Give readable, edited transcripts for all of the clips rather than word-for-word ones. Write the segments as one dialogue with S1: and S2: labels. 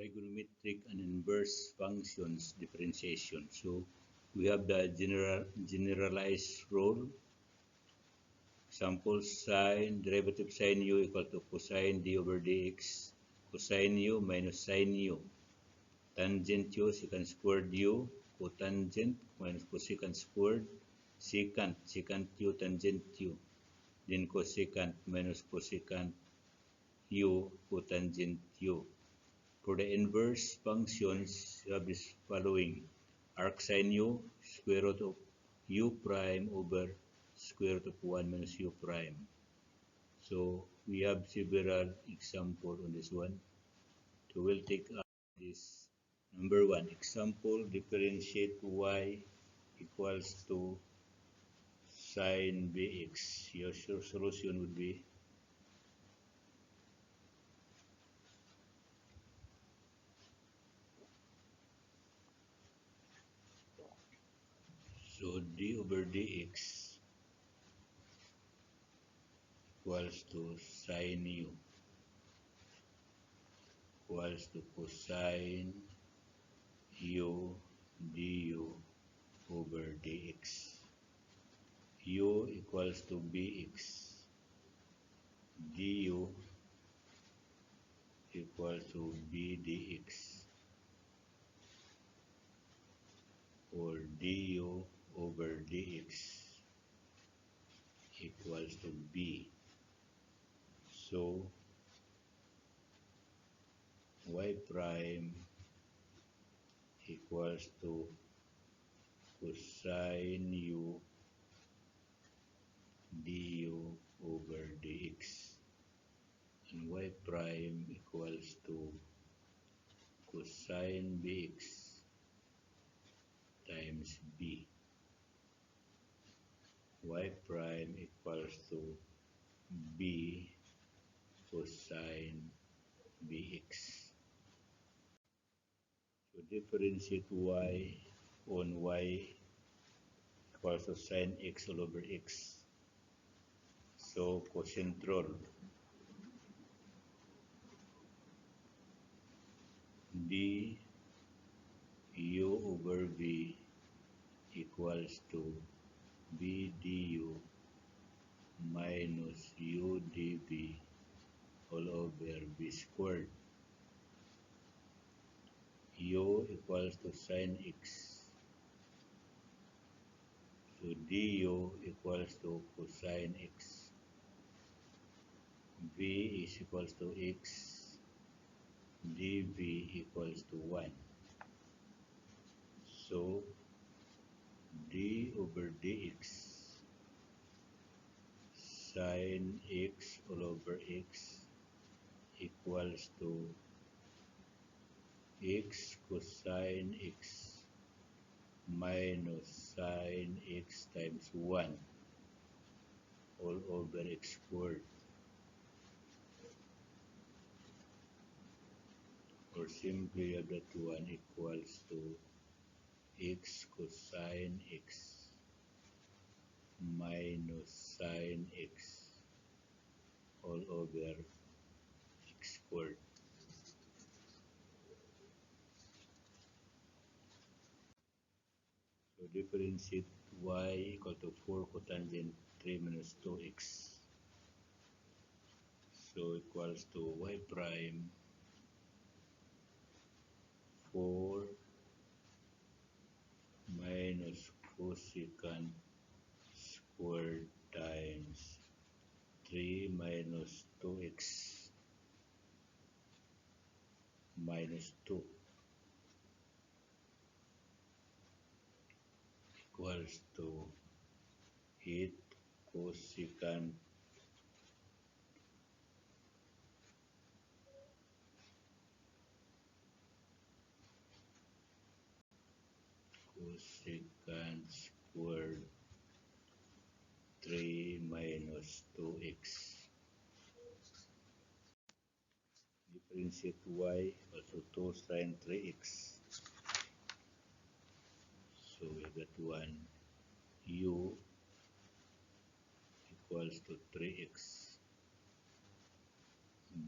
S1: trigonometric and inverse functions differentiation. So we have the generalized rule. Example, sine, derivative sine u equal to cosine d over dx, cosine u minus sine u, tangent u secant squared u, cotangent minus cosecant squared, secant u tangent u, then cosecant minus cosecant u, cotangent u. For the inverse functions, you have this following: arc sine u, square root of u prime over square root of 1 minus u prime. So we have several examples on this one. So we'll take up this. Number 1, example, differentiate y equals to sine bx. Your solution would be so d over dx equals to sine u equals to cosine u du over dx. U equals to bx. Du equals to b dx, or du over dx equals to b. So y prime equals to cosine u du over dx, and y prime equals to cosine bx times b. Y prime equals to b cosine bx. So differentiate y on y equals to sine x all over x. So cosentral d u over v equals to b du minus u dv all over v squared. U equals to sine x. So du equals to cosine x. V is equals to x. dv equals to 1. So d over dx sine x all over x equals to x cosine x minus sine x times 1 all over x squared, or simply have that 1 equals to x cosine x minus sine x all over x squared. So differentiate y equal to 4 cotangent 3 minus 2x. So equals to y prime 4 minus cosecant squared times 3 minus 2x minus 2 equals to 8 cosecant squared 3 minus 2x. Differentiate y equals to 2 sine 3x. So we got 1 u equals to 3x,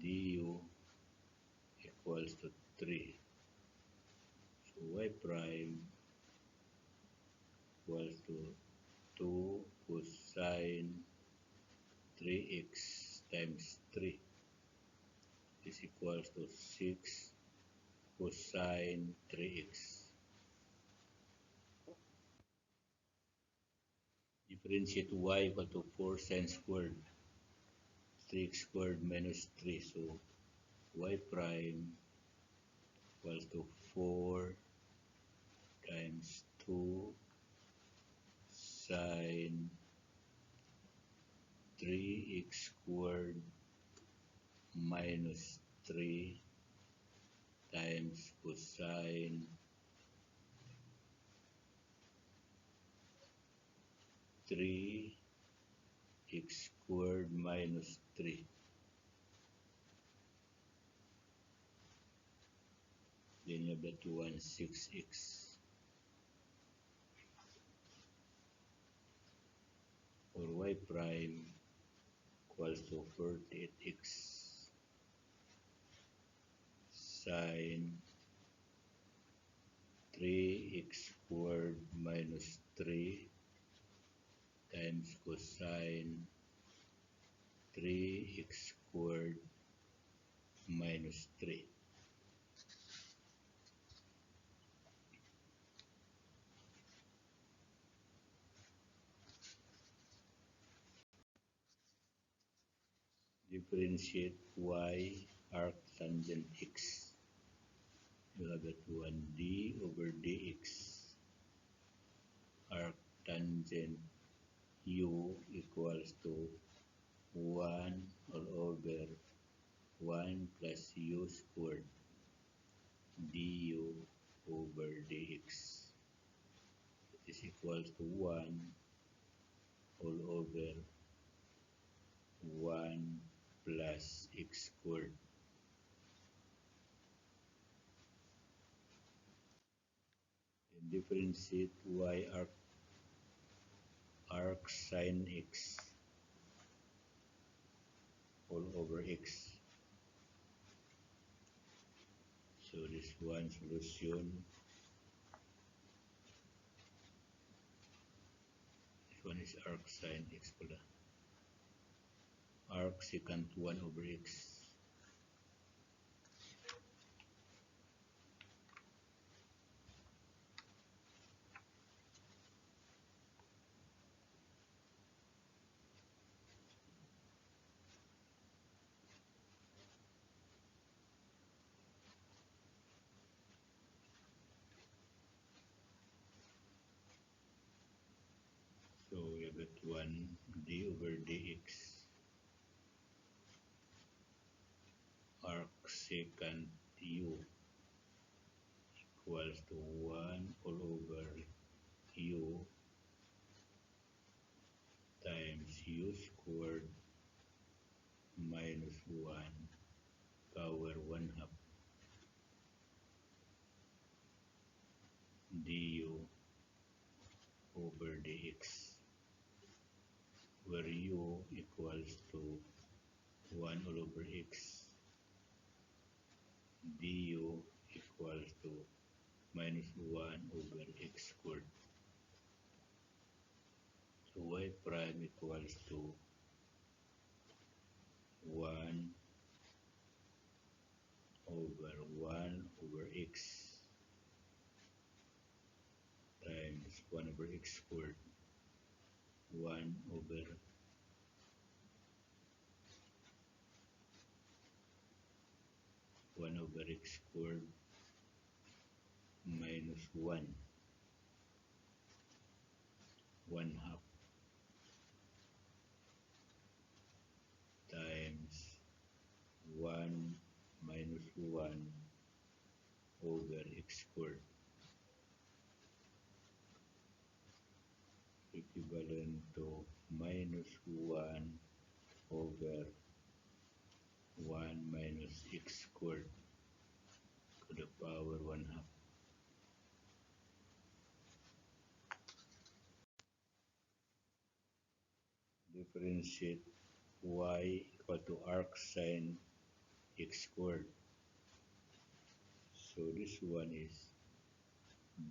S1: du equals to 3. So y prime equals to 2 cosine 3x times 3 is equals to 6 cosine 3x. Differentiate y equal to 4 sine squared 3x squared minus 3. So y prime equals to 4 times 2 sine 3x squared minus 3 times cosine 3x squared minus 3. Then you have that one 6x or y prime equals to 48x sine 3x squared minus 3 times cosine 3x squared minus 3. Differentiate y arc tangent x. You have that one d over dx arc tangent u equals to 1 all over 1 plus u squared du over dx. It is equals to 1 all over 1 plus x squared. And differentiate y arc sine x all over x. So this one solution, this one is arc sine x pala. Arc secant 1 over x. So we have that one d over dx arc secant u equals to 1 all over u times u squared minus 1 power 1 half du over dx, where u equals to 1 all over x, du equals to minus 1 over x squared. So y prime equals to 1 over 1 over x times 1 over x squared 1 over 1 over x squared minus 1 half times 1 minus 1 over x squared, equivalent to minus 1 over 1 minus x squared to the power 1 half. Differentiate y equal to arc sine x squared. So this one is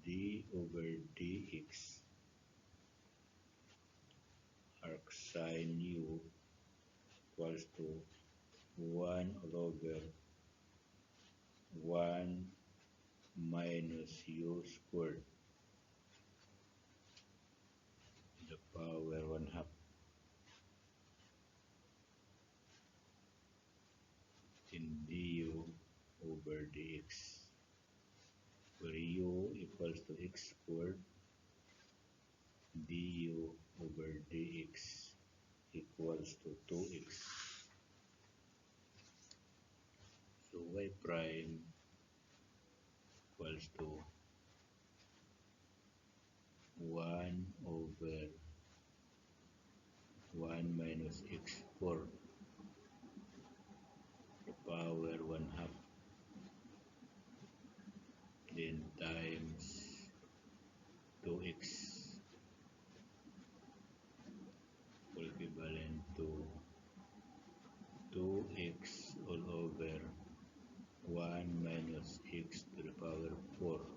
S1: d over dx arc sine u equals to 1 all over 1 minus u squared to the power 1 half in du over dx, where u equals to x squared, du over dx equals to 2x. So y prime equals to 1 over 1 minus x4 to the power 1 half, then times 2x equivalent to 2x all over 1 minus x to the power 4